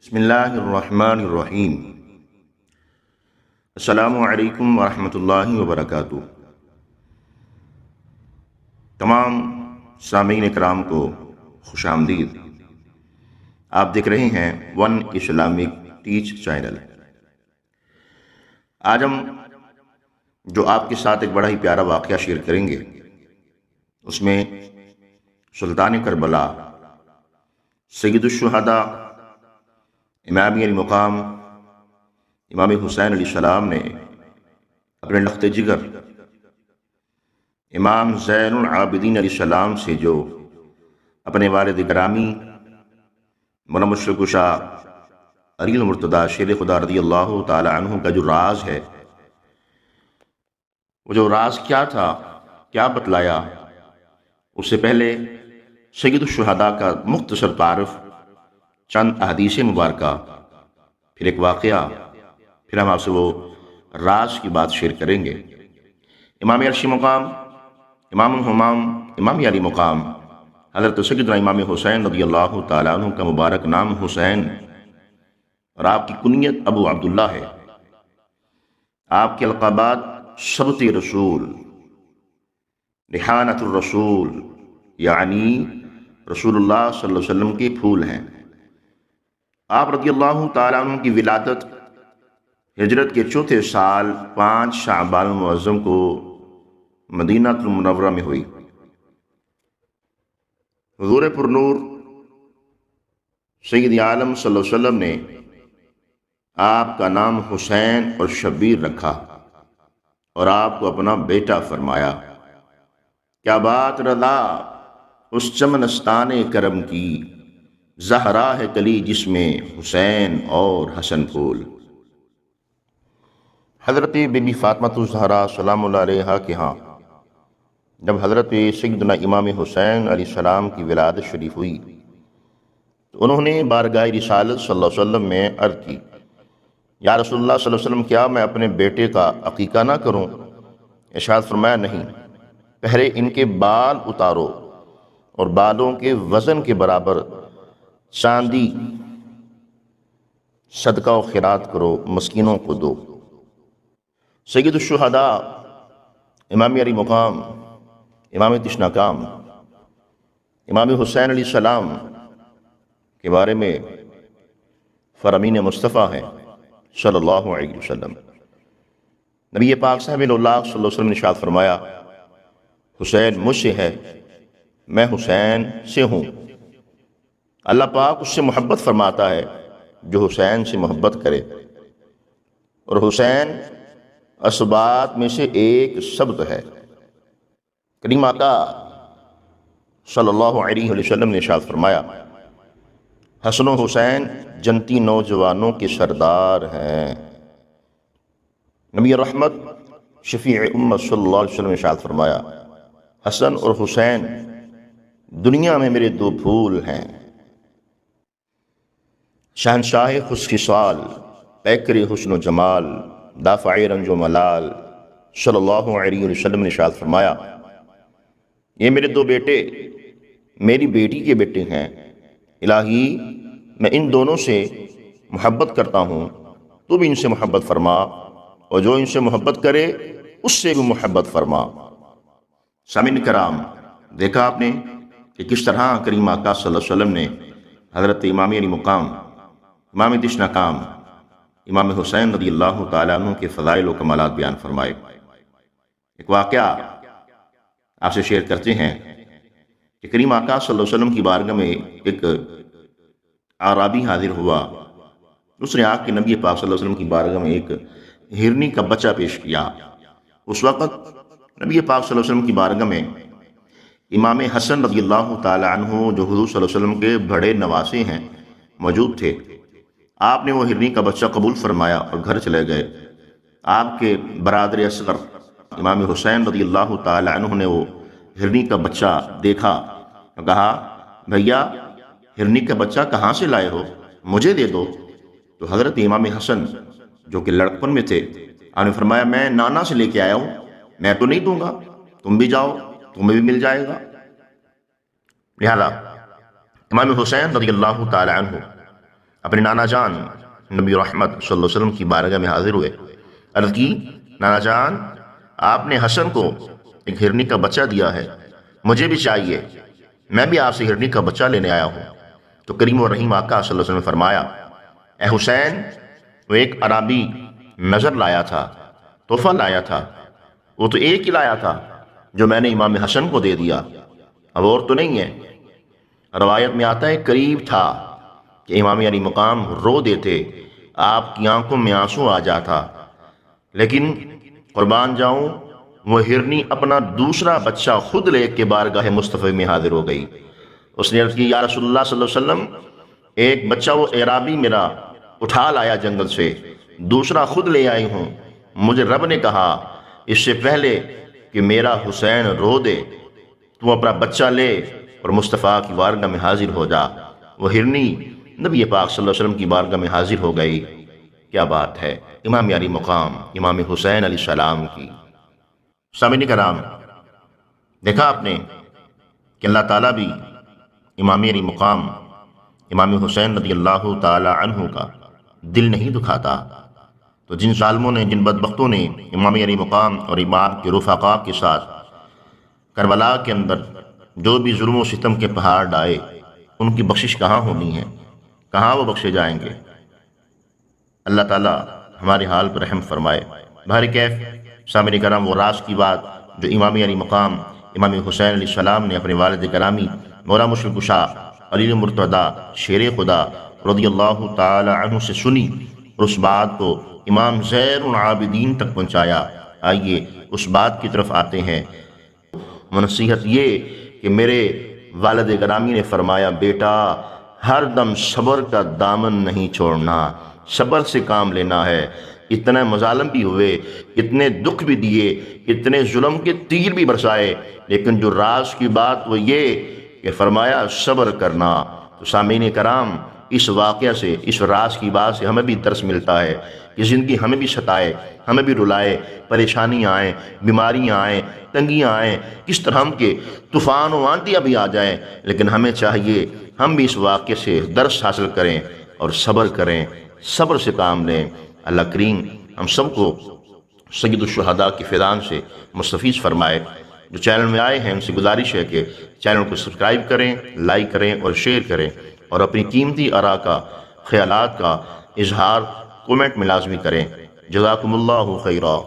بسم اللہ الرحمن الرحیم۔ السلام علیکم ورحمۃ اللہ وبرکاتہ۔ تمام سامعین کرام کو خوش آمدید۔ آپ دیکھ رہے ہیں ون اسلامک ٹیچ چینل۔ آج ہم جو آپ کے ساتھ ایک بڑا ہی پیارا واقعہ شیئر کریں گے، اس میں سلطان کربلا سید الشہداء امام علی مقام امام حسین علیہ السلام نے اپنے لخت جگر امام زین العابدین علیہ السلام سے جو اپنے والد گرامی مولانا مشرق کشا علی المرتضیٰ شیر خدا رضی اللہ تعالی عنہ کا جو راز ہے، وہ جو راز کیا تھا، کیا بتلایا، اس سے پہلے سید الشہداء کا مختصر تعارف، چند احادیث مبارکہ، پھر ایک واقعہ، پھر ہم آپ سے وہ راز کی بات شیئر کریں گے۔ امام عرشی مقام امام الہمام امام علی مقام حضرت سیدنا امام حسین رضی اللہ تعالیٰ عنہ کا مبارک نام حسین اور آپ کی کنیت ابو عبداللہ ہے۔ آپ کے القابات سبط رسول، ریحانۃ الرسول، یعنی رسول اللہ صلی اللہ علیہ وسلم کے پھول ہیں۔ آپ رضی اللہ تعالیٰ عنہ کی ولادت ہجرت کے چوتھے سال 5 شعبان المعظم کو مدینہ المنورہ میں ہوئی۔ حضور پر نور سید عالم صلی اللہ علیہ وسلم نے آپ کا نام حسین اور شبیر رکھا اور آپ کو اپنا بیٹا فرمایا۔ کیا بات رضا اس چمنستان کرم کی، زہرا ہے کلی جس میں حسین اور حسن پھول۔ حضرت بی بی فاطمہ الزہرا سلام اللہ علیہا کے ہاں جب حضرت سیدنا امام حسین علیہ السلام کی ولادت شریف ہوئی تو انہوں نے بارگاہ رسالت صلی اللہ علیہ وسلم میں عرض کی، یا رسول اللہ صلی اللہ علیہ وسلم، کیا میں اپنے بیٹے کا عقیقہ نہ کروں؟ ارشاد فرمایا، نہیں، پہلے ان کے بال اتارو اور بالوں کے وزن کے برابر چاندی صدقہ و خیرات کرو، مسکینوں کو دو۔ سید الشہداء امام علی مقام امام تشناکام امام حسین علیہ السلام کے بارے میں فرامین مصطفیٰ ہیں صلی اللہ علیہ وسلم۔ نبی پاک صاحب اللہ صلی اللہ علیہ وسلم نے ارشاد فرمایا، حسین مجھ سے ہے، میں حسین سے ہوں۔ اللہ پاک اس سے محبت فرماتا ہے جو حسین سے محبت کرے، اور حسین اسباط میں سے ایک سبت ہے۔ کریم آقا صلی اللہ علیہ وسلم نے ارشاد فرمایا، حسن و حسین جنتی نوجوانوں کے سردار ہیں۔ نبی رحمت شفیع امت صلی اللہ علیہ وسلم نے ارشاد فرمایا، حسن اور حسین دنیا میں میرے دو پھول ہیں۔ شہنشاہ خصال، پیکر حسن و جمال، دافع رنج و ملال صلی اللہ علیہ وسلم نے ارشاد فرمایا، یہ میرے دو بیٹے میری بیٹی کے بیٹے ہیں۔ الہی میں ان دونوں سے محبت کرتا ہوں، تو بھی ان سے محبت فرما، اور جو ان سے محبت کرے اس سے بھی محبت فرما۔ سامعین کرام، دیکھا آپ نے کہ کس طرح کریم آقا صلی اللہ علیہ وسلم نے حضرت امام علی مقام امام تشناکام امام حسین رضی اللہ تعالیٰ عنہ کے فضائل و کمالات بیان فرمائے۔ ایک واقعہ آپ سے شیئر کرتے ہیں کہ کریم آقا صلی اللہ علیہ وسلم کی بارگاہ میں ایک اعرابی حاضر ہوا۔ اس نے آ کے نبی پاک صلی اللہ علیہ وسلم کی بارگاہ میں ایک ہرنی کا بچہ پیش کیا۔ اس وقت نبی پاک صلی اللہ علیہ وسلم کی بارگاہ میں امام حسن رضی اللہ تعالیٰ عنہ جو حضور صلی اللہ علیہ وسلم کے بڑے نواسے ہیں موجود تھے۔ آپ نے وہ ہرنی کا بچہ قبول فرمایا اور گھر چلے گئے۔ آپ کے برادر اصغر امام حسین رضی اللہ تعالیٰ عنہ نے وہ ہرنی کا بچہ دیکھا اور کہا، بھیا ہرنی کا بچہ کہاں سے لائے ہو؟ مجھے دے دو۔ تو حضرت امام حسن جو کہ لڑکپن میں تھے، آپ نے فرمایا، میں نانا سے لے کے آیا ہوں، میں تو نہیں دوں گا، تم بھی جاؤ، تمہیں بھی مل جائے گا۔ لہذا امام حسین رضی اللہ تعالی عنہ اپنے نانا جان نبی رحمت صلی اللہ علیہ وسلم کی بارگاہ میں حاضر ہوئے، عرض کی نانا جان آپ نے حسن کو ایک ہرنی کا بچہ دیا ہے، مجھے بھی چاہیے، میں بھی آپ سے ہرنی کا بچہ لینے آیا ہوں۔ تو کریم و رحیم آقا صلی اللہ علیہ وسلم نے فرمایا اے حسین، وہ ایک عربی نظر لایا تھا، تحفہ لایا تھا، وہ تو ایک ہی لایا تھا جو میں نے امام حسن کو دے دیا، اب اور تو نہیں ہے۔ روایت میں آتا ہے قریب تھا کہ امام علی مقام رو دیتے، آپ کی آنکھوں میں آنسو آ جاتا، لیکن قربان جاؤں وہ ہرنی اپنا دوسرا بچہ خود لے کے بارگاہ مصطفی میں حاضر ہو گئی۔ اس نے عرض کی یا رسول اللہ صلی اللہ علیہ وسلم، ایک بچہ وہ اعرابی میرا اٹھا لایا جنگل سے، دوسرا خود لے آئی ہوں، مجھے رب نے کہا اس سے پہلے کہ میرا حسین رو دے تو اپنا بچہ لے اور مصطفیٰ کی بارگاہ میں حاضر ہو جا۔ وہ ہرنی نبی پاک صلی اللہ علیہ وسلم کی بارگاہ میں حاضر ہو گئی۔ کیا بات ہے امام علی مقام امام حسین علیہ السلام کی۔ سامعین کرام، دیکھا آپ نے کہ اللہ تعالیٰ بھی امام علی مقام امام حسین رضی اللہ تعالی عنہ کا دل نہیں دکھاتا۔ تو جن ظالموں نے، جن بدبختوں نے امام علی مقام اور امام کے رفقاء کے ساتھ کربلا کے اندر جو بھی ظلم و ستم کے پہاڑ ڈائے، ان کی بخشش کہاں ہونی ہے، کہاں وہ بخشے جائیں گے؟ اللہ تعالیٰ ہمارے حال پر رحم فرمائے۔ بہر کیف سامعین کرام، وہ راز کی بات جو امام علی مقام امام حسین علیہ السلام نے اپنے والد گرامی مولا مشکل کشا علی مرتضیٰ شیر خدا رضی اللہ تعالی عنہ سے سنی اور اس بات کو امام زین العابدین تک پہنچایا۔ آئیے اس بات کی طرف آتے ہیں۔ نصیحت یہ کہ میرے والد گرامی نے فرمایا بیٹا ہر دم صبر کا دامن نہیں چھوڑنا، صبر سے کام لینا ہے۔ اتنے مظالم بھی ہوئے، اتنے دکھ بھی دیے، اتنے ظلم کے تیر بھی برسائے، لیکن جو راز کی بات وہ یہ کہ فرمایا صبر کرنا۔ تو سامعین کرام، اس واقعہ سے، اس راز کی بات سے ہمیں بھی درس ملتا ہے کہ زندگی ہمیں بھی ستائے، ہمیں بھی رلائے، پریشانیاں آئیں، بیماریاں آئیں، تنگیاں آئیں، کس طرح ہم کے طوفان و آندیاں بھی آ جائیں، لیکن ہمیں چاہیے ہم بھی اس واقعے سے درس حاصل کریں اور صبر کریں، صبر سے کام لیں۔ اللہ کریم ہم سب کو سید الشہداء کی فیضان سے مستفیض فرمائے۔ جو چینل میں آئے ہیں ان سے گزارش ہے کہ چینل کو سبسکرائب کریں، لائک کریں اور شیئر کریں، اور اپنی قیمتی آراء کا، خیالات کا اظہار کومنٹ میں لازمی کریں۔ جزاکم اللہ خیرا۔